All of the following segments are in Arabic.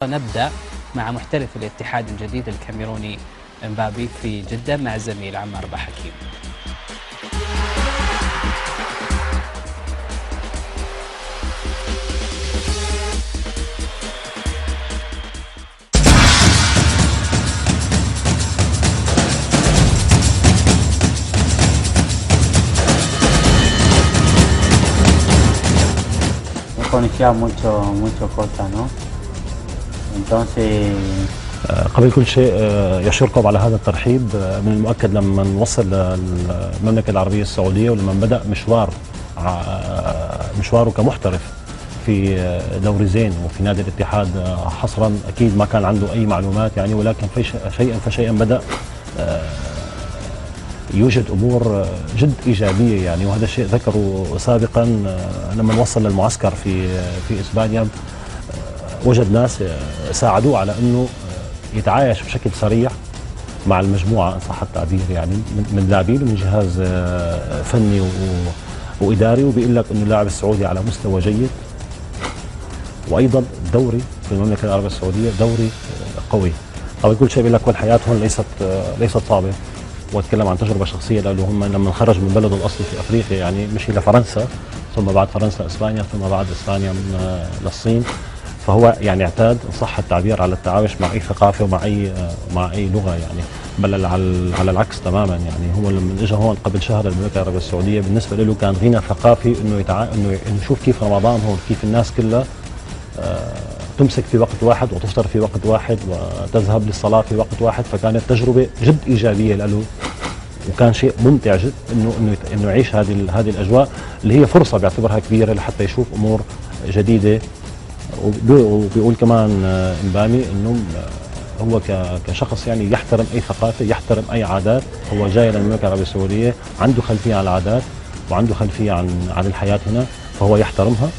نبدأ مع محترف الاتحاد الجديد الكاميروني مبابي في جدة مع الزميل عمار بحكيم. Conocía mucho Costa, ¿no? Entonces قبل كل شيء يشكركم على هذا الترحيب. من المؤكد لما نوصل للمملكة العربية السعودية ولما بدأ مشواره كمحترف في دوري زين وفي نادي الاتحاد حصرا، أكيد ما كان عنده أي معلومات يعني، ولكن شيئا فشيئا بدأ يوجد أمور جد إيجابية يعني، وهذا الشيء ذكره سابقا لما وصل للمعسكر في إسبانيا. وجد ناس ساعدوه على أنه يتعايش بشكل سريع مع المجموعة إن صح التعبير يعني، من لاعبين ومن جهاز فني وإداري، وبيقول لك أنه اللاعب السعودي على مستوى جيد. وأيضا الدوري في المملكة العربية السعودية دوري قوي. طبعا كل شيء بيقول لك والحياة هون ليست صعبة، واتكلم عن تجربة شخصية له. هم لما خرج من بلده الأصلي في أفريقيا يعني مشي لفرنسا، ثم بعد فرنسا إسبانيا، ثم بعد إسبانيا للصين، فهو يعني اعتاد إن صح التعبير على التعايش مع أي ثقافة ومع أي لغة يعني، بل على العكس تماما يعني. هو لما اجى هون قبل شهر المملكة العربية السعودية بالنسبة له كان غنى ثقافي، إنه يشوف كيف رمضان هون، كيف الناس كلها تمسك في وقت واحد وتفطر في وقت واحد وتذهب للصلاة في وقت واحد. فكانت تجربة جد إيجابية له، وكان شيء ممتع جد إنه يعيش هذه الأجواء اللي هي فرصة بيعتبرها كبيرة لحتى يشوف أمور جديدة. وبيقول كمان مبابي إنه هو كشخص يعني يحترم أي ثقافة، يحترم أي عادات. هو جاي للمملكة العربية السعودية عنده خلفية عن العادات وعنده خلفية عن الحياة هنا، فهو يحترمها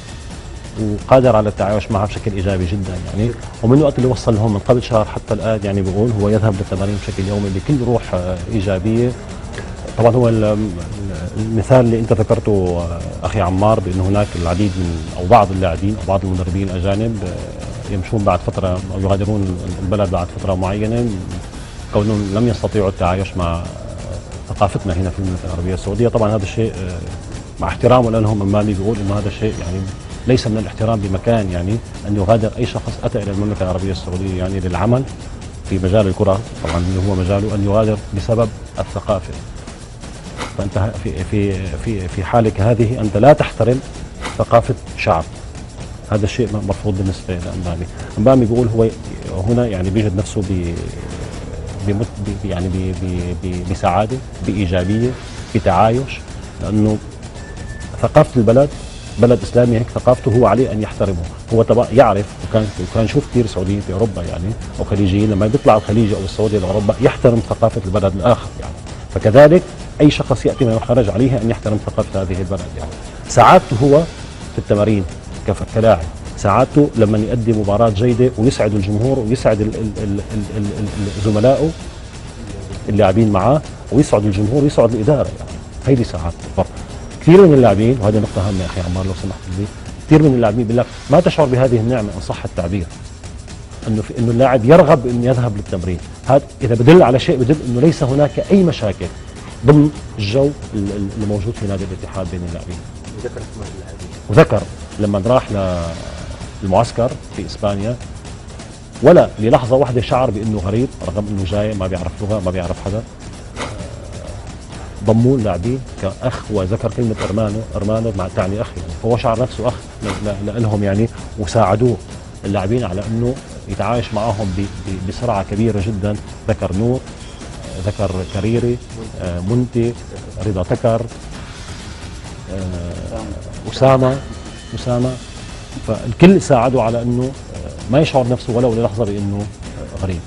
وقادر على التعايش معها بشكل ايجابي جدا يعني. ومن الوقت اللي وصل لهم من قبل شهر حتى الان يعني بيقول هو يذهب للتمارين بشكل يومي بكل روح ايجابيه. طبعا هو المثال اللي انت ذكرته اخي عمار، بانه هناك العديد من او بعض اللاعبين او بعض المدربين الاجانب يمشون بعد فتره او يغادرون البلد بعد فتره معينه كونهم لم يستطيعوا التعايش مع ثقافتنا هنا في المملكه العربيه السعوديه. طبعا هذا الشيء مع احترامه لهم مبابي بيقول انه هذا الشيء يعني ليس من الاحترام بمكان يعني ان يغادر اي شخص اتى الى المملكه العربيه السعوديه يعني للعمل في مجال الكره، طبعا اللي هو مجاله، ان يغادر بسبب الثقافه. فانت في حالك هذه انت لا تحترم ثقافه شعب، هذا الشيء مرفوض بالنسبه لمبابي. مبابي بيقول هو هنا يعني بيجد نفسه يعني بسعاده، بايجابيه، بتعايش، لانه ثقافه البلد بلد اسلامي هيك ثقافته هو عليه ان يحترمه. هو طبعا يعرف وكان يشوف كثير سعوديين في اوروبا يعني او خليجيين لما بيطلع الخليجي او السعودي لاوروبا يحترم ثقافه البلد الاخر يعني. فكذلك اي شخص ياتي من الخارج عليه ان يحترم ثقافه هذه البلد يعني. سعادته هو في التمارين كلاعب، سعادته لما يؤدي مباراه جيده ويسعد الجمهور ويسعد زملائه اللاعبين معاه، ويسعد الجمهور ويسعد الاداره يعني. هيدي سعادته. كثير من اللاعبين، وهذه نقطة هامة أخي عمار لو سمحت لي، كثير من اللاعبين بيقول لك ما تشعر بهذه النعمة إن صح التعبير، إنه اللاعب يرغب إنه يذهب للتمرين. هذا إذا بدل على شيء بدل إنه ليس هناك أي مشاكل ضمن الجو اللي موجود في نادي الاتحاد بين اللاعبين. وذكر لما راح للمعسكر في إسبانيا ولا للحظة واحدة شعر بإنه غريب، رغم إنه جاي ما بيعرف لغة ما بيعرف حدا. ضموه اللاعبين كأخ، وذكر كلمة أرمانو مع تعني أخ يعني، فهو شعر نفسه أخ لهم يعني، وساعدوه اللاعبين على أنه يتعايش معهم بسرعة كبيرة جدا. ذكر نور، ذكر كريري، منتي، رضا تكر، أسامة، فالكل ساعدوا على أنه ما يشعر نفسه ولو للحظة بأنه غريب.